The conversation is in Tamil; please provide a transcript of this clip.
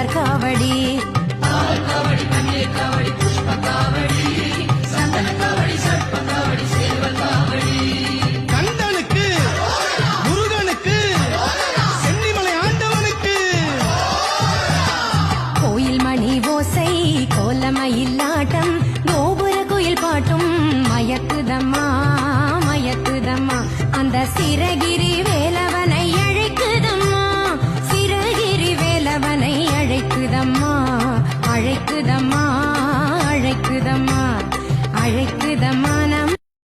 தேவர் காவடி கந்தனுக்கு முருகனுக்கு சென்னிமலை ஆண்டவனுக்கு கோயில் மணி ஓசை கோலமயிலாட்டம் கோபுர கோயில் பாட்டும் மயக்குதம்மா மயக்குதம்மா அந்த சிறகிரி